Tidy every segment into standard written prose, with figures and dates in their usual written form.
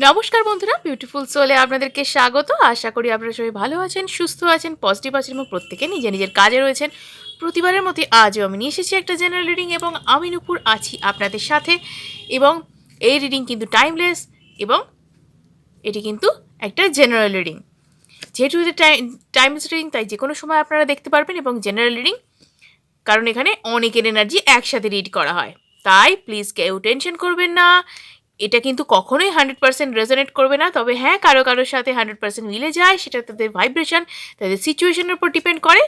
নমস্কার বন্ধুরা, বিউটিফুল সোলে আপনাদেরকে স্বাগত। আশা করি আপনারা সবাই ভালো আছেন, সুস্থ আছেন, পজিটিভ আছেন এবং প্রত্যেকে নিজের নিজের কাজে রয়েছেন। প্রতিবারের মতো আজও আমি নিয়ে এসেছি একটা জেনারেল রিডিং এবং আমি নূপুর আছি আপনাদের সাথে। এবং এই রিডিং কিন্তু টাইমলেস এবং এটি কিন্তু একটা জেনারেল রিডিং। যেহেতু এটা টাইমলেস রিডিং, তাই যে কোনো সময় আপনারা দেখতে পারবেন এবং জেনারেল রিডিং, কারণ এখানে অনেকের এনার্জি একসাথে রিড করা হয়। তাই প্লিজ কেউ টেনশন করবেন না। এটা কিন্তু কখনোই 100% রেজোনেট করবে না, তবে হ্যাঁ কারো কারোর সাথে 100% মিলে যায়, সেটা তাদের ভাইব্রেশন, তাদের সিচুয়েশনের উপর ডিপেন্ড করে।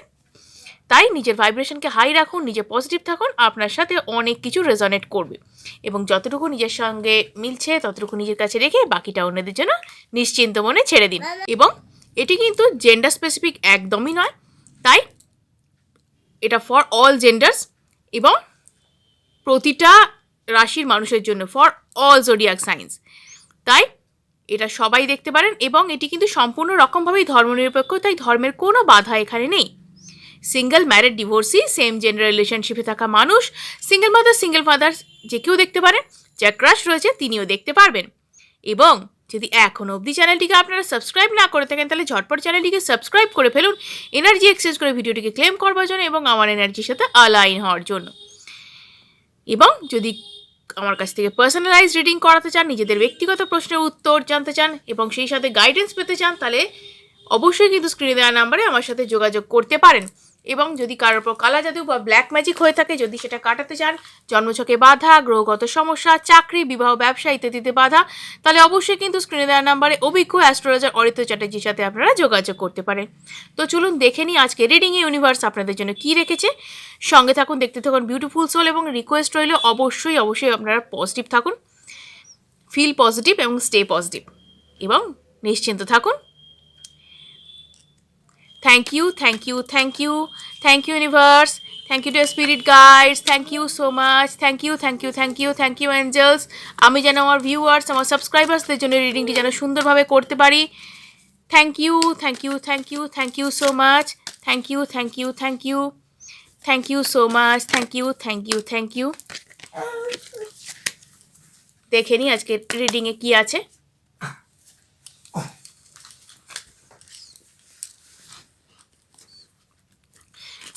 তাই নিজের ভাইব্রেশনকে হাই রাখুন, নিজে পজিটিভ থাকুন, আপনার সাথে অনেক কিছু রেজোনেট করবে এবং যতটুকু নিজের সঙ্গে মিলছে ততটুকু নিজের কাছে রেখে বাকিটা অন্যদের জন্য নিশ্চিন্ত মনে ছেড়ে দিন। এবং এটি কিন্তু জেন্ডার স্পেসিফিক একদমই নয়, তাই এটা ফর অল জেন্ডার্স এবং প্রতিটা রাশির মানুষের জন্য, ফর অল জোডিয়াক সাইন্স। তাই এটা সবাই দেখতে পারেন এবং এটি কিন্তু সম্পূর্ণ রকমভাবেই ধর্মনিরপেক্ষ, তাই ধর্মের কোনো বাধা এখানে নেই। Single, married, divorcee, same gender রিলেশনশিপে থাকা মানুষ, সিঙ্গেল ফাদার যে কেউ দেখতে পারেন, যার ক্রাশ রয়েছে তিনিও দেখতে পারবেন। এবং যদি এখনও অবধি চ্যানেলটিকে আপনারা সাবস্ক্রাইব না করে থাকেন তাহলে ঝটপট চ্যানেলটিকে সাবস্ক্রাইব করে ফেলুন, এনার্জি এক্সচেঞ্জ করে ভিডিওটিকে ক্লেম করবার জন্য এবং আমার এনার্জির সাথে অ্যালাইন হওয়ার জন্য। এবং যদি আমার কাছ থেকে পার্সোনালাইজ রিডিং করাতে চান, নিজেদের ব্যক্তিগত প্রশ্নের উত্তর জানতে চান এবং সেই সাথে গাইডেন্স পেতে চান, তাহলে অবশ্যই কিন্তু স্ক্রিনে দেওয়া নাম্বারে আমার সাথে যোগাযোগ করতে পারেন। এবং যদি কারোর উপর কালা জাদু বা ব্ল্যাক ম্যাজিক হয়ে থাকে, যদি সেটা কাটাতে চান, জন্মছকে বাধা, গ্রহগত সমস্যা, চাকরি, বিবাহ, ব্যবসা ইত্যাদিতে বাধা, তাহলে অবশ্যই কিন্তু স্ক্রিনে দেওয়া নাম্বারে অভিজ্ঞ অ্যাস্ট্রোলজার অরিত্র চ্যাটার্জির সাথে আপনারা যোগাযোগ করতে পারেন। তো চলুন দেখে নিই আজকে রিডিংয়ে ইউনিভার্স আপনাদের জন্য কী রেখেছে। সঙ্গে থাকুন, দেখতে থাকুন বিউটিফুল সোল এবং রিকোয়েস্ট রইল অবশ্যই অবশ্যই আপনারা পজিটিভ থাকুন, ফিল পজিটিভ এবং স্টে পজিটিভ এবং নিশ্চিন্ত থাকুন। Thank you, thank you, thank you, thank you universe, thank you to spirit guides, thank you so much, thank you, thank you, thank you, thank you angels। আমি যেন আমার viewers, আমার সাবস্ক্রাইবার্সদের জন্য রিডিংটি যেন সুন্দরভাবে করতে পারি। Thank you, thank you, thank you, thank you so much, thank you, thank you, thank you, thank you so much, thank you, thank you, thank you. দেখে নিই আজকে রিডিংয়ে কী আছে।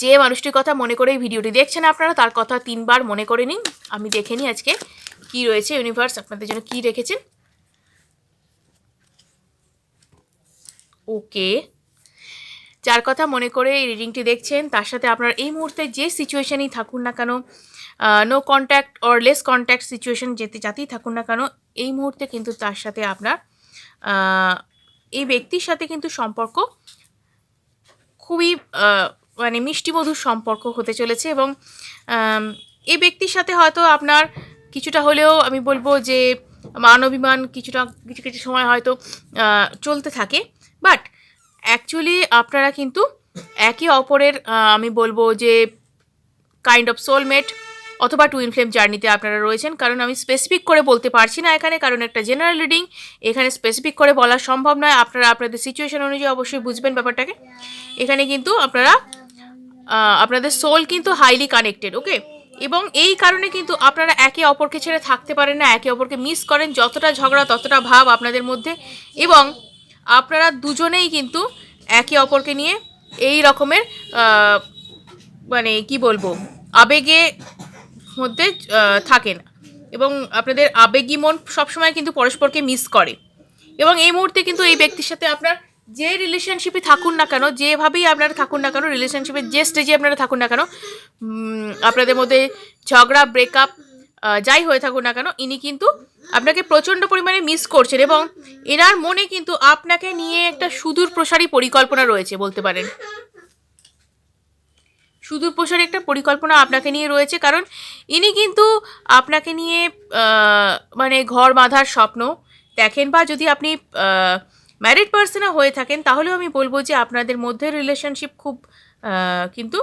যে মানুষটির কথা মনে করে এই ভিডিওটি দেখছেন আপনারা, তার কথা 3 বার মনে করে নিন। আমি দেখে নিই আজকে কি রয়েছে, ইউনিভার্স আপনাদের জন্য কি রেখেছেন। ওকে, যার কথা মনে করে এই রিডিংটি দেখছেন তার সাথে আপনার এই মুহূর্তে যে সিচুয়েশনেই থাকুন না কেন, no contact or less contact situation যাতেই থাকুন না কেন, এই মুহূর্তে কিন্তু তার সাথে আপনার এই ব্যক্তির সাথে কিন্তু সম্পর্ক খুবই মানে মিষ্টি মধুর সম্পর্ক হতে চলেছে। এবং এই ব্যক্তির সাথে হয়তো আপনার কিছুটা হলেও আমি বলবো যে মান অভিমান কিছুটা কিছু কিছু সময় হয়তো চলতে থাকে, বাট অ্যাকচুয়ালি আপনারা কিন্তু একে অপরের আমি বলবো যে কাইন্ড অফ সোলমেট অথবা টুইন ফ্লেম জার্নিতে আপনারা রয়েছেন। কারণ আমি স্পেসিফিক করে বলতে পারছি না এখানে, কারণ একটা জেনারেল রিডিং, এখানে স্পেসিফিক করে বলা সম্ভব নয়। আপনারা আপনাদের সিচুয়েশন অনুযায়ী অবশ্যই বুঝবেন ব্যাপারটাকে। এখানে কিন্তু আপনারা আপনাদের সোল কিন্তু হাইলি কানেক্টেড, ওকে। এবং এই কারণে কিন্তু আপনারা একে অপরকে ছেড়ে থাকতে পারেন না, একে অপরকে মিস করেন, যতটা ঝগড়া ততটা ভাব আপনাদের মধ্যে। এবং আপনারা দুজনেই কিন্তু একে অপরকে নিয়ে এই রকমের মানে কি বলবো আবেগে মধ্যে থাকেন এবং আপনাদের আবেগী মন সবসময় কিন্তু পরস্পরকে মিস করে। এবং এই মুহূর্তে কিন্তু এই ব্যক্তির সাথে আপনার যে রিলেশনশিপে থাকুন না কেন, যেভাবেই আপনারা থাকুন না কেন, রিলেশনশিপের যে স্টেজে আপনারা থাকুন না কেন, আপনাদের মধ্যে ঝগড়া, ব্রেকআপ যাই হয়ে থাকুন না কেন, ইনি কিন্তু আপনাকে প্রচণ্ড পরিমাণে মিস করছেন এবং এনার মনে কিন্তু আপনাকে নিয়ে একটা সুদূর প্রসারী পরিকল্পনা রয়েছে বলতে পারেন। সুদূর প্রসারী একটা পরিকল্পনা আপনাকে নিয়ে রয়েছে, কারণ ইনি কিন্তু আপনাকে নিয়ে মানে ঘর বাঁধার স্বপ্ন দেখেন। বা যদি আপনি ম্যারিড পার্সনও হয়ে থাকেন তাহলেও আমি বলবো যে আপনাদের মধ্যে রিলেশনশিপ খুব কিন্তু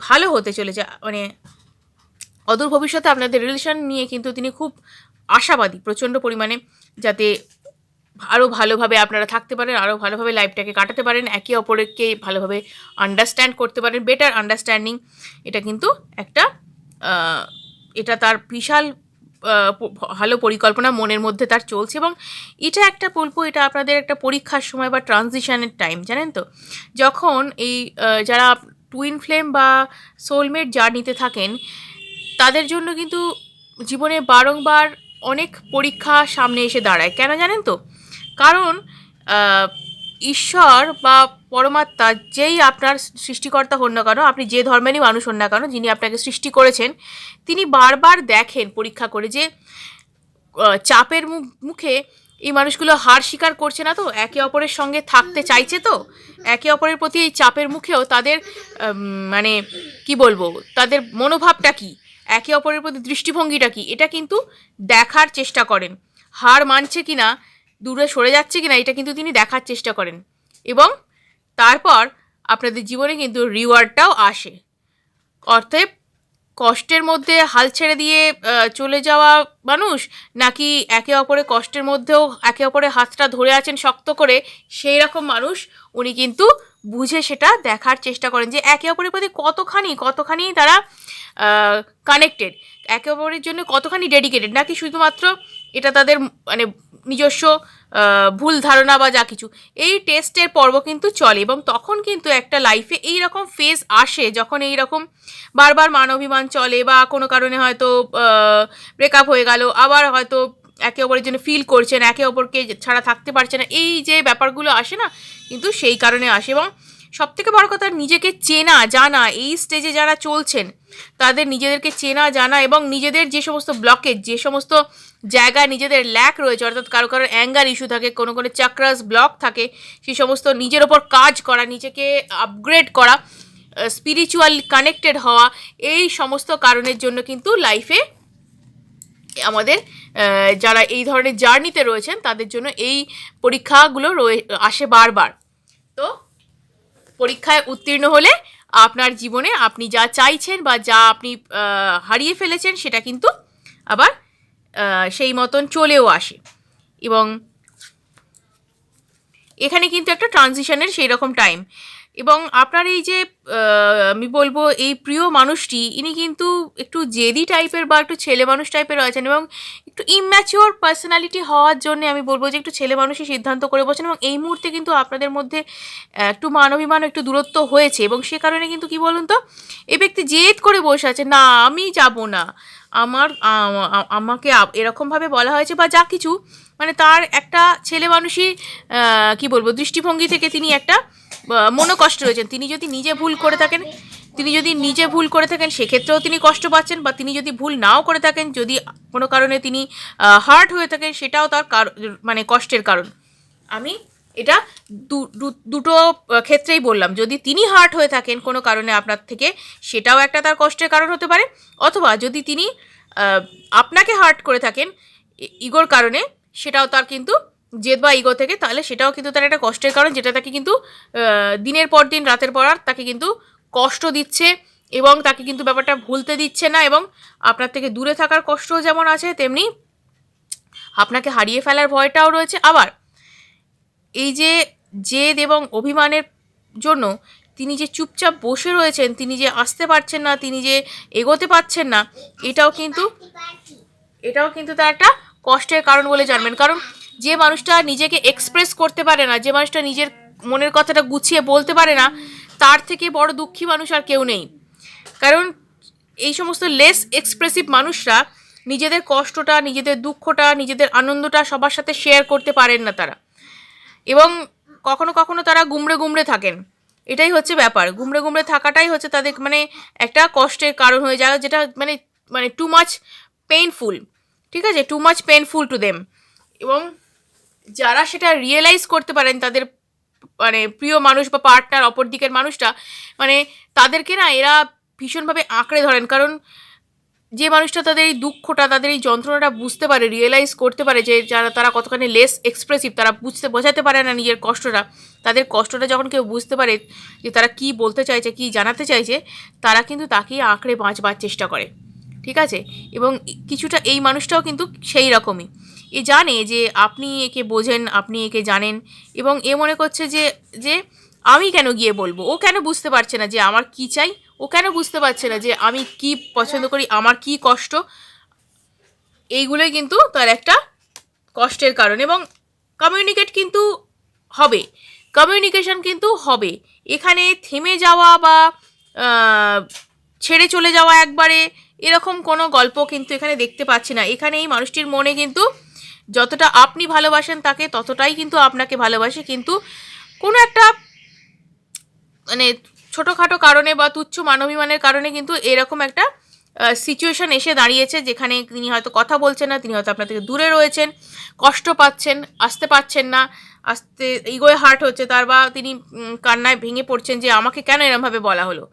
ভালো হতে চলেছে। মানে অদূর ভবিষ্যতে আপনাদের রিলেশন নিয়ে কিন্তু তিনি খুব আশাবাদী প্রচণ্ড পরিমাণে, যাতে আরও ভালোভাবে আপনারা থাকতে পারেন, আরও ভালোভাবে লাইফটাকে কাটাতে পারেন, একে অপরকে ভালোভাবে আন্ডারস্ট্যান্ড করতে পারেন, বেটার আন্ডারস্ট্যান্ডিং। এটা কিন্তু একটা এটা তার বিশাল ভালো পরিকল্পনা মনের মধ্যে তার চলছে, এবং এটা একটা বলবো, এটা আপনাদের একটা পরীক্ষার সময় বা ট্রানজিশনের টাইম, জানেন তো, যখন এই যারা টুইন ফ্লেম বা সোলমেট জার্নিতে থাকেন তাদের জন্য কিন্তু জীবনে বারংবার অনেক পরীক্ষা সামনে এসে দাঁড়ায়। কেন জানেন তো? কারণ আহ, ঈশ্বর বা পরমাত্মা, যেই আপনার সৃষ্টিকর্তা হন না কেন, আপনি যে ধর্মেরই মানুষ হন না কেন, যিনি আপনাকে সৃষ্টি করেছেন, তিনি বারবার দেখেন পরীক্ষা করে যে চাপের মুখে এই মানুষগুলো হার স্বীকার করছে না তো, একে অপরের সঙ্গে থাকতে চাইছে তো, একে অপরের প্রতি এই চাপের মুখেও তাদের মানে কি বলবো, তাদের মনোভাবটা কি, একে অপরের প্রতি দৃষ্টিভঙ্গিটা কি, এটা কিন্তু দেখার চেষ্টা করেন। হার মানছে কিনা, দূরে সরে যাচ্ছে কিনা, এটা কিন্তু তিনি দেখার চেষ্টা করেন, এবং তারপর আপনাদের জীবনে কিন্তু রিওয়ার্ডটাও আসে। অতএব কষ্টের মধ্যে হাল ছেড়ে দিয়ে চলে যাওয়া মানুষ, নাকি একে অপরের কষ্টের মধ্যেও একে অপরের হাতটা ধরে আছেন শক্ত করে, সেই রকম মানুষ উনি কিন্তু বুঝে সেটা দেখার চেষ্টা করেন যে একে অপরের প্রতি কতখানি তারা কানেক্টেড, একে অপরের জন্য কতখানি ডেডিকেটেড, নাকি শুধুমাত্র এটা তাদের মানে নিজস্ব ভুল ধারণা বা যা কিছু। এই টেস্টের পর্ব কিন্তু চলে, এবং তখন কিন্তু একটা লাইফে এই রকম ফেজ আসে যখন এই রকম বারবার মান অভিমান চলে, বা কোনো কারণে হয়তো ব্রেকআপ হয়ে গেল, আবার হয়তো একে অপরের জন্য ফিল করছেন, একে অপরকে ছাড়া থাকতে পারছে না, এই যে ব্যাপারগুলো আসে না, কিন্তু সেই কারণে আসে। এবং সবথেকে বড় কথা, নিজেকে চেনা জানা, এই স্টেজে যারা চলছেন তাদের নিজেদেরকে চেনা জানা, এবং নিজেদের যে সমস্ত ব্লকেজ, যে সমস্ত জায়গায় নিজেদের ল্যাক রয়েছে, অর্থাৎ কারো কারোর অ্যাঙ্গার ইস্যু থাকে, কোনো কোনো চাক্রাস ব্লক থাকে, সেই সমস্ত নিজের ওপর কাজ করা, নিজেকে আপগ্রেড করা, স্পিরিচুয়াল কানেক্টেড হওয়া, এই সমস্ত কারণের জন্য কিন্তু লাইফে আমাদের যারা এই ধরনের জার্নিতে রয়েছেন তাদের জন্য এই পরীক্ষাগুলো আসে বারবার। তো পরীক্ষায় উত্তীর্ণ হলে আপনার জীবনে আপনি যা চাইছেন বা যা আপনি হারিয়ে ফেলেছেন সেটা কিন্তু আবার সেই মতন চলেও আসে, এবং এখানে কিন্তু একটা ট্রানজিশনের সেই রকম টাইম। এবং আপনার এই যে আমি বলবো এই প্রিয় মানুষটি, ইনি কিন্তু একটু জেদি টাইপের বা একটু ছেলে মানুষ টাইপের রয়েছেন, এবং একটু ইম্যাচিওর পার্সোনালিটি হওয়ার জন্য আমি বলবো যে একটু ছেলে মানুষই সিদ্ধান্ত করে বসেন, এবং এই মুহূর্তে কিন্তু আপনাদের মধ্যে একটু মানবিমান একটু দূরত্ব হয়েছে, এবং সে কারণে কিন্তু কি বলুন তো, এই ব্যক্তি জেদ করে বসে আছে, না আমি যাব না, আমাকে এরকমভাবে বলা হয়েছে বা যা কিছু, মানে তার একটা ছেলে মানুষই কি বলবো দৃষ্টিভঙ্গি থেকে তিনি একটা মনোকষ্ট রয়েছেন। তিনি যদি নিজে ভুল করে থাকেন সেক্ষেত্রেও তিনি কষ্ট পাচ্ছেন, বা তিনি যদি ভুল নাও করে থাকেন, যদি কোনো কারণে তিনি হার্ট হয়ে থাকেন, সেটাও তার মানে কষ্টের কারণ। আমি এটা দুটো ক্ষেত্রেই বললাম, যদি তিনি হার্ট হয়ে থাকেন কোনো কারণে আপনার থেকে, সেটাও একটা তার কষ্টের কারণ হতে পারে, অথবা যদি তিনি আপনাকে হার্ট করে থাকেন ইগোর কারণে, সেটাও তার কিন্তু জেদ বা ইগো থেকে, তাহলে সেটাও কিন্তু তার একটা কষ্টের কারণ, যেটা তাকে কিন্তু দিনের পর দিন রাতের পর রাত তাকে কিন্তু কষ্ট দিচ্ছে, এবং তাকে কিন্তু ব্যাপারটা ভুলতে দিচ্ছে না, এবং আপনার থেকে দূরে থাকার কষ্টও যেমন আছে, তেমনি আপনাকে হারিয়ে ফেলার ভয়টাও রয়েছে। আবার এই যে জেদ এবং অভিমানের জন্য তিনি যে চুপচাপ বসে রয়েছেন, তিনি যে আসতে পারছেন না, তিনি যে এগোতে পারছেন না, এটাও কিন্তু তার একটা কষ্টের কারণ বলে জানবেন। কারণ যে মানুষটা নিজেকে এক্সপ্রেস করতে পারে না, যে মানুষটা নিজের মনের কথাটা গুছিয়ে বলতে পারে না, তার থেকে বড় দুঃখী মানুষ আর কেউ নেই। কারণ এই সমস্ত লেস এক্সপ্রেসিভ মানুষরা নিজেদের কষ্টটা, নিজেদের দুঃখটা, নিজেদের আনন্দটা সবার সাথে শেয়ার করতে পারেন না তারা, এবং কখনো কখনো তারা গুমড়ে থাকেন। এটাই হচ্ছে ব্যাপার, গুমড়ে থাকাটাই হচ্ছে তাদের মানে একটা কষ্টের কারণ হয়ে যায়, যেটা মানে মানে টু মাচ পেইনফুল, ঠিক আছে, too much painful to them. এবং যারা সেটা রিয়েলাইজ করতে পারেন, তাদের মানে প্রিয় মানুষ বা পার্টনার, অপর দিকের মানুষটা, মানে তাদেরকে না এরা ভীষণভাবে আঁকড়ে ধরেন। কারণ যে মানুষটা তাদের এই দুঃখটা, তাদের এই যন্ত্রণাটা বুঝতে পারে, রিয়েলাইজ করতে পারে যে তারা কতখানি লেস এক্সপ্রেসিভ, তারা বোঝাতে পারে না নিজের কষ্টটা, তাদের কষ্টটা যখন কেউ বুঝতে পারে যে তারা কি বলতে চাইছে, কি জানাতে চাইছে, তারা কিন্তু তাকেই আঁকড়ে বাঁচবার চেষ্টা করে, ঠিক আছে। এবং কিছুটা এই মানুষটাও কিন্তু সেই রকমই, এ জানে যে আপনি একে বোঝেন, আপনি একে জানেন, এবং এ মনে করছে যে যে আমি কেন গিয়ে বলবো, ও কেন বুঝতে পারছে না যে আমার কি চাই, ও কেন বুঝতে পারছে না যে আমি কি পছন্দ করি, আমার কি কষ্ট, এইগুলোই কিন্তু তার একটা কষ্টের কারণ। এবং কমিউনিকেট কিন্তু হবে, কমিউনিকেশন কিন্তু হবে। এখানে থেমে যাওয়া বা ছেড়ে চলে যাওয়া একবারে এরকম কোনো গল্প কিন্তু এখানে দেখতে পাচ্ছি না। এখানে এই মানুষটির মনে কিন্তু যতটা আপনি ভালোবাসেন তাকে, ততটাই কিন্তু আপনাকে ভালোবাসে, কিন্তু কোনো একটা মানে ছোটোখাটো কারণে বা তুচ্ছ মানবিমানের কারণে কিন্তু এরকম একটা সিচুয়েশন এসে দাঁড়িয়েছে, যেখানে তিনি হয়তো কথা বলছেন না, তিনি হয়তো আপনার থেকে দূরে রয়েছেন, কষ্ট পাচ্ছেন, আসতে পারছেন না, আসতে ইগোয়ে হার্ট হচ্ছে তার, বা তিনি কান্নায় ভেঙে পড়ছেন যে আমাকে কেন এরমভাবে বলা হলো,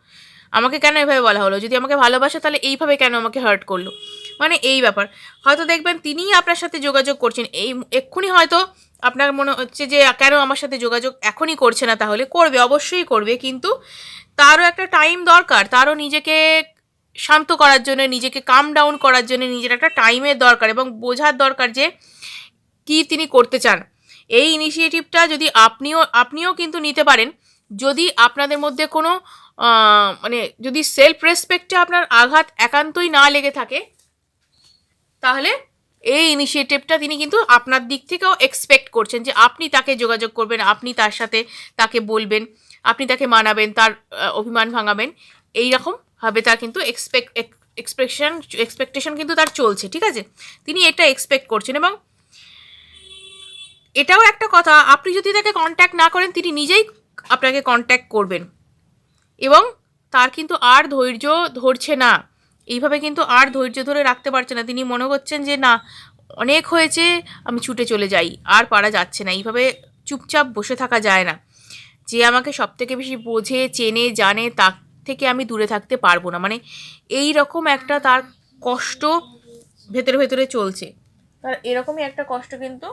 আমাকে কেন এভাবে বলা হলো, যদি আমাকে ভালোবাসে তাহলে এইভাবে কেন আমাকে হার্ট করলো, মানে এই ব্যাপার। হয়তো দেখবেন তিনিই আপনার সাথে যোগাযোগ করছেন, এই এক্ষুনি হয়তো আপনার মনে হচ্ছে যে কেন আমার সাথে যোগাযোগ এখনই করছে না, তাহলে করবে, অবশ্যই করবে, কিন্তু তারও একটা টাইম দরকার, তারও নিজেকে শান্ত করার জন্য, নিজেকে কাম ডাউন করার জন্য নিজের একটা টাইমের দরকার, এবং বোঝার দরকার যে কি তিনি করতে চান। এই ইনিশিয়েটিভটা যদি আপনিও কিন্তু নিতে পারেন, যদি আপনাদের মধ্যে কোনো মানে যদি সেলফ রেসপেক্টে আপনার আঘাত একান্তই না লেগে থাকে, তাহলে এই ইনিশিয়েটিভটা তিনি কিন্তু আপনার দিক থেকেও এক্সপেক্ট করছেন যে আপনি তাকে যোগাযোগ করবেন, আপনি তার সাথে তাকে বলবেন, আপনি তাকে মানাবেন, তার অভিমান ভাঙাবেন, এইরকমভাবে তার কিন্তু এক্সপেকটেশন কিন্তু তার চলছে, ঠিক আছে? তিনি এটা এক্সপেক্ট করছেন। এবং এটাও একটা কথা, আপনি যদি তাকে কন্ট্যাক্ট না করেন, তিনি নিজেই আপনাকে কন্ট্যাক্ট করবেন, এবং তার কিন্তু আর ধৈর্য ধরছে না, এইভাবে কিন্তু আর ধৈর্য ধরে রাখতে পারছে না, তিনি মনে করছেন যে না, অনেক হয়েছে, আমি ছুটে চলে যাই, আর পারা যাচ্ছে না, এইভাবে চুপচাপ বসে থাকা যায় না, যে আমাকে সবথেকে বেশি বোঝে, চেনে, জানে, তার থেকে আমি দূরে থাকতে পারবো না, মানে এই রকম একটা তার কষ্ট ভেতরে ভেতরে চলছে, তার এরকমই একটা কষ্ট কিন্তু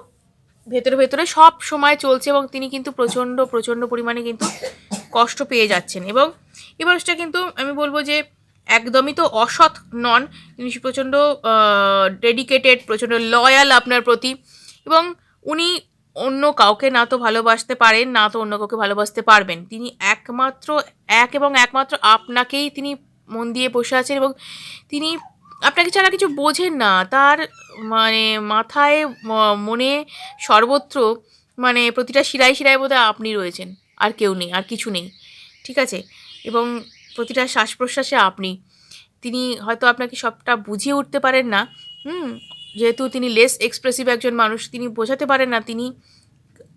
ভেতরে ভেতরে সব সময় চলছে, এবং তিনি কিন্তু প্রচণ্ড প্রচণ্ড পরিমাণে কিন্তু কষ্ট পেয়ে যাচ্ছেন। এবং এই মানুষটা কিন্তু আমি বলবো যে একদমই তো অসৎ নন, তিনি প্রচণ্ড ডেডিকেটেড, প্রচণ্ড লয়াল আপনার প্রতি, এবং উনি অন্য কাউকে না তো ভালোবাসতে পারেন, না তো অন্য কাউকে ভালোবাসতে পারবেন, তিনি একমাত্র আপনাকেই তিনি মন দিয়ে বসে আছেন, এবং তিনি আপনাকে ছাড়া কিছু বোঝেন না, তার মানে মাথায় মনে সর্বত্র, মানে প্রতিটা শিরায় শিরায় বোধহয় আপনি রয়েছেন, আর কেউ নেই, আর কিছু নেই, ঠিক আছে? এবং প্রতিটা শ্বাস প্রশ্বাসে আপনি, তিনি হয়তো আপনাকে সবটা বুঝিয়ে উঠতে পারেন না, যেহেতু তিনি লেস এক্সপ্রেসিভ একজন মানুষ, তিনি বোঝাতে পারেন না তিনি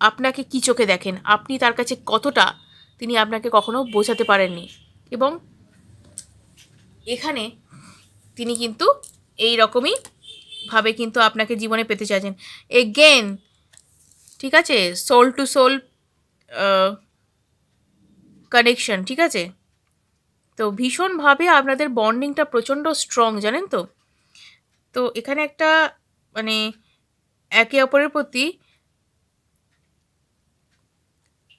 আপনাকে কী চোখে দেখেন, আপনি তার কাছে কতটা, তিনি আপনাকে কখনো বোঝাতে পারেননি। এবং এখানে তিনি কিন্তু এই রকমই ভাবে কিন্তু আপনাকে জীবনে পেতে চাইছেন এগেন, ঠিক আছে? সোল টু সোল কানেকশন, ঠিক আছে? তো ভীষণভাবে আপনাদের বন্ডিংটা প্রচণ্ড স্ট্রং, জানেন তো? তো এখানে একটা মানে একে অপরের প্রতি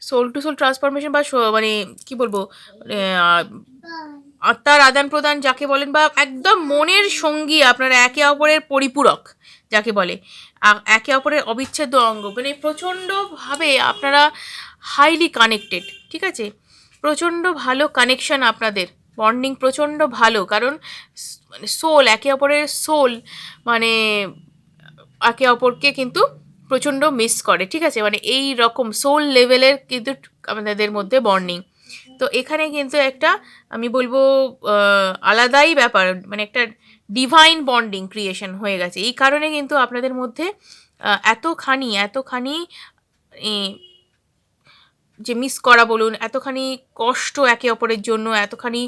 সোল টু সোল ট্রান্সফরমেশন, বা মানে কি বলবো, আত্মার আদান প্রদান যাকে বলেন, বা একদম মনের সঙ্গী, আপনারা একে অপরের পরিপূরক যাকে বলে, একে অপরের অবিচ্ছেদ্য অঙ্গ, মানে প্রচণ্ডভাবে আপনারা হাইলি কানেক্টেড, ঠিক আছে? প্রচণ্ড ভালো কানেকশন আপনাদের, বন্ডিং প্রচণ্ড ভালো, কারণ মানে সোল, একে অপরের সোল, মানে একে অপরকে কিন্তু প্রচণ্ড মিস করে, ঠিক আছে? মানে এই রকম সোল লেভেলের কিন্তু আমাদের মধ্যে বন্ডিং। তো এখানে কিন্তু একটা আমি বলবো আলাদাই ব্যাপার, মানে একটা ডিভাইন বন্ডিং ক্রিয়েশন হয়ে গেছে, এই কারণে কিন্তু আপনাদের মধ্যে এতখানি যে মিস করা বলুন, এতখানি কষ্ট একে অপরের জন্য, এতখানি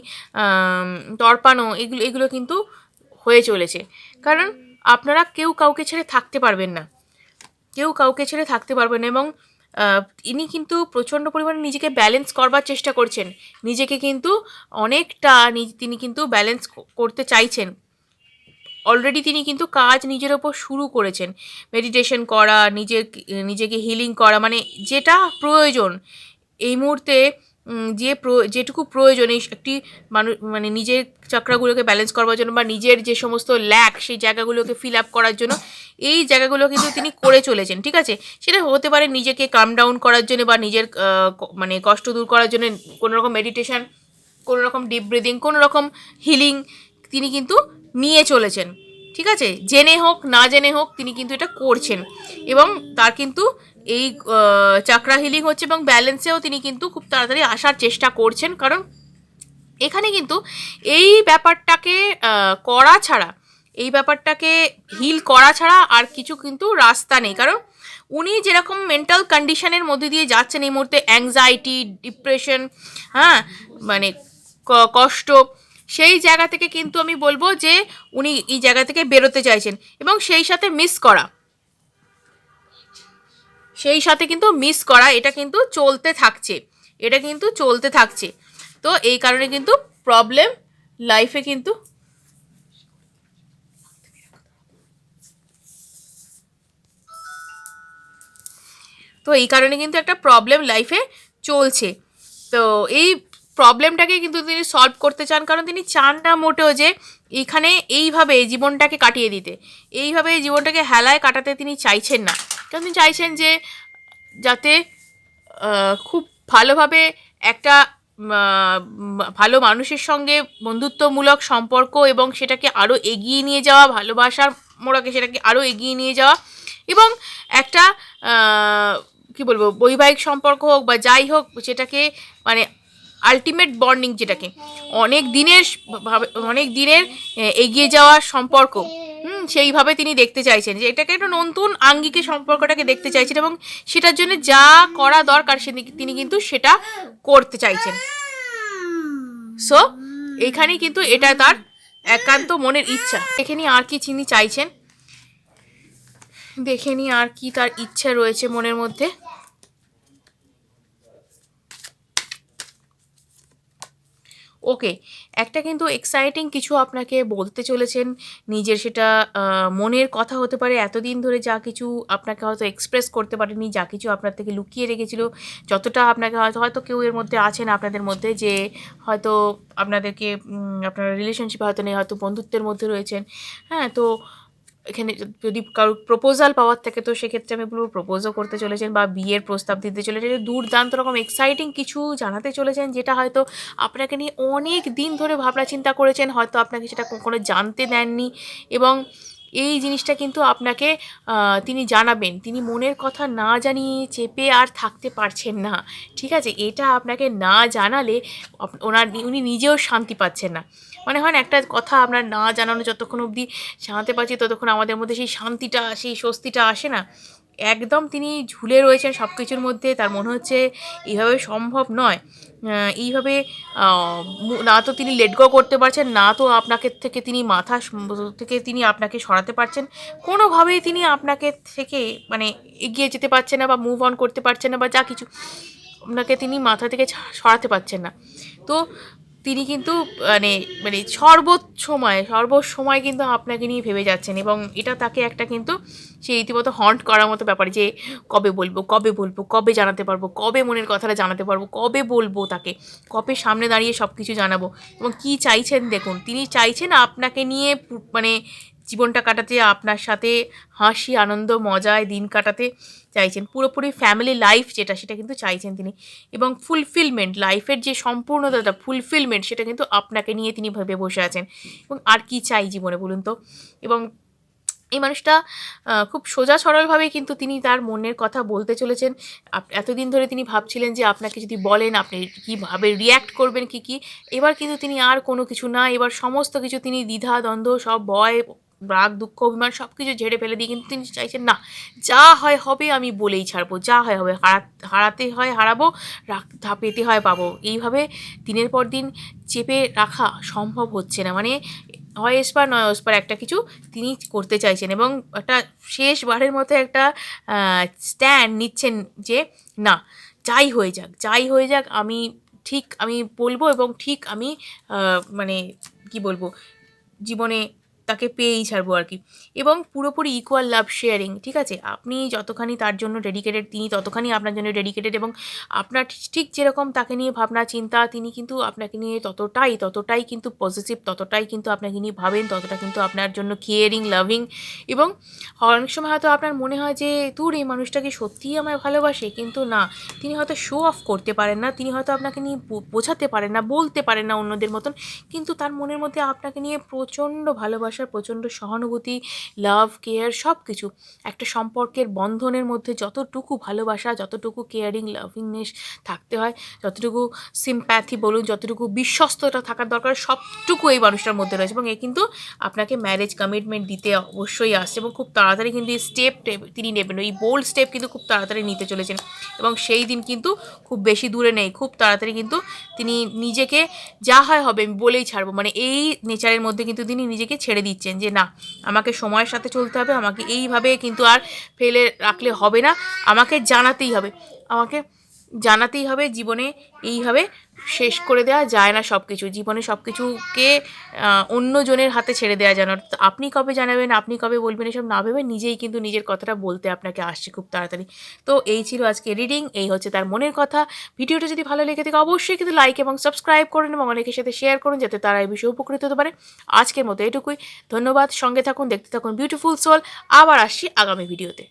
তড়পানো, এগুলো কিন্তু হয়ে চলেছে, কারণ আপনারা কেউ কাউকে ছেড়ে থাকতে পারবেন না, কেউ কাউকে ছেড়ে থাকতে পারবেন না। এবং ইনি কিন্তু প্রচণ্ড পরিমাণে নিজেকে ব্যালেন্স করবার চেষ্টা করছেন, নিজেকে কিন্তু অনেকটা তিনি কিন্তু ব্যালেন্স করতে চাইছেন, অলরেডি তিনি কিন্তু কাজ নিজের ওপর শুরু করেছেন, মেডিটেশন করা, নিজেকে হিলিং করা, মানে যেটা প্রয়োজন এই মুহূর্তে, যেটুকু প্রয়োজন এই একটি মানুষ, মানে নিজের চক্রাগুলোকে ব্যালেন্স করবার জন্য, বা নিজের যে সমস্ত ল্যাক সেই জায়গাগুলোকে ফিল আপ করার জন্য, এই জায়গাগুলো কিন্তু তিনি করে চলেছেন, ঠিক আছে? সেটা হতে পারে নিজেকে কাম ডাউন করার জন্য, বা নিজের মানে কষ্ট দূর করার জন্য কোনো রকম মেডিটেশন, কোনো রকম ডিপ ব্রিদিং, কোনো রকম হিলিং তিনি কিন্তু নিয়ে চলেছেন। ঠিক আছে, জেনে হোক না জেনে হোক তিনি কিন্তু এটা করছেন এবং তার কিন্তু এই চাকরা হিলিং হচ্ছে এবং ব্যালেন্সেও তিনি কিন্তু খুব তাড়াতাড়ি আসার চেষ্টা করছেন। কারণ এখানে কিন্তু এই ব্যাপারটাকে করা ছাড়া, এই ব্যাপারটাকে হিল করা ছাড়া আর কিছু কিন্তু রাস্তা নেই। কারণ উনি যেরকম মেন্টাল কন্ডিশনের মধ্যে দিয়ে যাচ্ছেন এই মুহূর্তে, অ্যাংজাইটি, ডিপ্রেশন, হ্যাঁ মানে কষ্ট, সেই জায়গা থেকে কিন্তু আমি বলবো যে উনি এই জায়গা থেকে বেরোতে চাইছেন এবং সেই সাথে মিস করা, সেই সাথে কিন্তু মিস করা এটা কিন্তু চলতে থাকছে, এটা কিন্তু চলতে থাকছে। তো এই কারণে কিন্তু প্রবলেম লাইফে কিন্তু তো এই কারণে কিন্তু একটা প্রবলেম লাইফে চলছে। তো এই প্রবলেমটাকে কিন্তু তিনি সলভ করতে চান, কারণ তিনি চান না মোটেও যে এইখানে এইভাবে জীবনটাকে কাটিয়ে দিতে, এইভাবে জীবনটাকে হেলায় কাটাতে তিনি চাইছেন না। কারণ তিনি চাইছেন যে যাতে খুব ভালোভাবে একটা ভালো মানুষের সঙ্গে বন্ধুত্বমূলক সম্পর্ক এবং সেটাকে আরও এগিয়ে নিয়ে যাওয়া, ভালোবাসার মোড়কে সেটাকে আরও এগিয়ে নিয়ে যাওয়া এবং একটা কি বলবো বৈবাহিক সম্পর্ক হোক বা যাই হোক সেটাকে মানে আলটিমেট বন্ডিং, যেটাকে অনেক দিনের এগিয়ে যাওয়ার সম্পর্ক, সেইভাবে তিনি দেখতে চাইছেন যে এটাকে একটা নতুন আঙ্গিকে সম্পর্কটাকে দেখতে চাইছেন এবং সেটার জন্য যা করা দরকার তিনি কিন্তু সেটা করতে চাইছেন। সো এইখানে কিন্তু এটা তার একান্ত মনের ইচ্ছা। দেখে নি আর কি তিনি চাইছেন, দেখে নি আর কি তার ইচ্ছা রয়েছে মনের মধ্যে। ওকে, একটা কিন্তু এক্সাইটিং কিছু আপনাকে বলতে চলেছেন, নিজের সেটা মনের কথা হতে পারে, এতদিন ধরে যা কিছু আপনাকে হয়তো এক্সপ্রেস করতে পারেনি, যা কিছু আপনার থেকে লুকিয়ে রেখেছিল, যতটা আপনাকে হয়তো হয়তো কেউ এর মধ্যে আছেন আপনাদের মধ্যে যে হয়তো আপনাদেরকে আপনার রিলেশনশিপ হয়তো নেই, হয়তো বন্ধুত্বের মধ্যে রয়েছেন, হ্যাঁ। তো এখানে যদি কারো প্রপোজাল পাওয়ার থাকে তো সেক্ষেত্রে আমি বলবো প্রপোজও করতে চলেছেন বা বিয়ের প্রস্তাব দিতে চলেছেন, দুর্দান্ত রকম এক্সাইটিং কিছু জানাতে চলেছেন, যেটা হয়তো আপনাকে নিয়ে অনেক দিন ধরে ভাবনা চিন্তা করেছেন, হয়তো আপনাকে সেটা কখনো জানতে দেননি এবং এই জিনিসটা কিন্তু আপনাকে তিনি জানাবেন। তিনি মনের কথা না জানিয়ে চেপে আর থাকতে পারছেন না, ঠিক আছে। এটা আপনাকে না জানালে উনি নিজেও শান্তি পাচ্ছেন না। মানে হয় না একটা কথা, আপনার না জানানো যতক্ষণ অবধি জানাতে পারছি ততক্ষণ আমাদের মধ্যে সেই শান্তিটা, সেই স্বস্তিটা আসে না। একদম তিনি ঝুলে রয়েছেন সব কিছুর মধ্যে, তার মনে হচ্ছে এইভাবে সম্ভব নয়, এইভাবে না তো তিনি লেট গো করতে পারছেন, না তো আপনাকে থেকে তিনি মাথা থেকে তিনি আপনাকে সরাতে পারছেন, কোনোভাবেই তিনি আপনাকে থেকে মানে এগিয়ে যেতে পারছেন না বা মুভ অন করতে পারছেন না বা যা কিছু আপনাকে তিনি মাথা থেকে সরাতে পারছেন না। তো তিনি কিন্তু মানে মানে সর্বসময় কিন্তু আপনাকে নিয়ে ভেবে যাচ্ছেন এবং এটা তাকে একটা কিন্তু সে রীতিমতো হন্ট করার মতো ব্যাপার যে কবে বলবো, কবে বলবো, কবে জানাতে পারবো, কবে মনের কথাটা জানাতে পারবো, কবে বলবো তাকে, কবে সামনে দাঁড়িয়ে সব কিছু জানাবো। এবং কি চাইছেন দেখুন, তিনি চাইছেন আপনাকে নিয়ে মানে জীবনটা কাটাতে, আপনার সাথে হাসি আনন্দ মজায় দিন কাটাতে চাইছেন, পুরোপুরি ফ্যামিলি লাইফ যেটা সেটা কিন্তু চাইছেন তিনি এবং ফুলফিলমেন্ট, লাইফের যে সম্পূর্ণতা ফুলফিলমেন্ট সেটা কিন্তু আপনাকে নিয়ে তিনি ভেবে বসে আছেন। এবং আর কি চাই জীবনে বলুন তো। এবং এই মানুষটা খুব সোজা সরলভাবেই কিন্তু তিনি তার মনের কথা বলতে চলেছেন। এতদিন ধরে তিনি ভাবছিলেন যে আপনাকে যদি বলেন আপনি কীভাবে রিয়্যাক্ট করবেন, কী এবার কিন্তু তিনি আর কোনো কিছু না, এবার সমস্ত কিছু তিনি দ্বিধা দ্বন্দ্ব সব ভয় রাগ দুঃখ অভিমান সব কিছু ঝেড়ে ফেলে দিয়ে কিন্তু তিনি চাইছেন না, যা হয় হবে, আমি বলেই ছাড়বো, যা হয় হবে, হারাতে হয় হারাবো, পেতে হয় পাবো। এইভাবে দিনের পর দিন চেপে রাখা সম্ভব হচ্ছে না, মানে হয় এসপার নয় ওসপার একটা কিছু তিনি করতে চাইছেন এবং একটা শেষবারের মতো একটা স্ট্যান্ড নিচ্ছেন যে না, যাই হয়ে যাক আমি বলবো এবং ঠিক আমি মানে কি বলবো জীবনে তাকে পেয়েই ছাড়বো আর কি। এবং পুরোপুরি ইকুয়াল লাভ শেয়ারিং, ঠিক আছে। আপনি যতখানি তার জন্য ডেডিকেটেড তিনি ততখানি আপনার জন্য ডেডিকেটেড এবং আপনার ঠিক যেরকম তাকে নিয়ে ভাবনা চিন্তা তিনি কিন্তু আপনাকে নিয়ে ততটাই কিন্তু পজিটিভ, ততটাই কিন্তু আপনাকে নিয়ে ভাবেন, ততটা কিন্তু আপনার জন্য কেয়ারিং লাভিং। এবং অনেক সময় হয়তো আপনার মনে হয় যে দূর এই মানুষটাকে সত্যিই আমায় ভালোবাসে, কিন্তু না, তিনি হয়তো শো অফ করতে পারেন না, তিনি হয়তো আপনাকে নিয়ে বোঝাতে পারেন না, বলতে পারেন না অন্যদের মতন, কিন্তু তার মনের মধ্যে আপনাকে নিয়ে প্রচণ্ড ভালোবাসা ভালোবাসা, প্রচণ্ড সহানুভূতি, লাভ, কেয়ার সব কিছু। একটা সম্পর্কের বন্ধনের মধ্যে যতটুকু ভালোবাসা, যতটুকু কেয়ারিং, লাভিংনেস থাকতে হয়, যতটুকু সিম্প্যাথি বলুন, যতটুকু বিশ্বস্ততা থাকার দরকার, সবটুকু এই মানুষটার মধ্যে রয়েছে। এবং এ কিন্তু আপনাকে ম্যারেজ কমিটমেন্ট দিতে অবশ্যই আসছে এবং খুব তাড়াতাড়ি কিন্তু এই স্টেপ তিনি নেবেন। এই বোল্ড স্টেপ কিন্তু খুব তাড়াতাড়ি নিতে চলেছেন এবং সেই দিন কিন্তু খুব বেশি দূরে নেই। খুব তাড়াতাড়ি কিন্তু তিনি নিজেকে যা হয় হবে আমি বলেই ছাড়বো, মানে এই নেচারের মধ্যে কিন্তু তিনি নিজেকে ছেড়ে দিচ্ছেন যে না, আমাকে সময়ের সাথে চলতে হবে, আমাকে এইভাবে কিন্তু আর ফেলে রাখলে হবে না, আমাকে জানাতেই হবে, আমাকে জানাতেই হবে। জীবনে এইভাবে শেষ করে দেওয়া যায় না সব কিছু, জীবনে সব কিছুকে অন্যজনের হাতে ছেড়ে দেওয়া যায় না। অর্থাৎ আপনি কবে জানাবেন, আপনি কবে বলবেন, এসব না ভেবে নিজেই কিন্তু নিজের কথাটা বলতে আপনাকে আসছে খুব তাড়াতাড়ি। তো এই ছিল আজকে রিডিং, এই হচ্ছে তার মনের কথা। ভিডিওটা যদি ভালো লেগে থাকে অবশ্যই কিন্তু লাইক এবং সাবস্ক্রাইব করুন এবং অনেকের সাথে শেয়ার করুন যাতে তারা এই বিষয়ে উপকৃত হতে পারে। আজকের মতো এটুকুই, ধন্যবাদ, সঙ্গে থাকুন, দেখতে থাকুন বিউটিফুল সোল। আবার আসছি আগামী ভিডিওতে।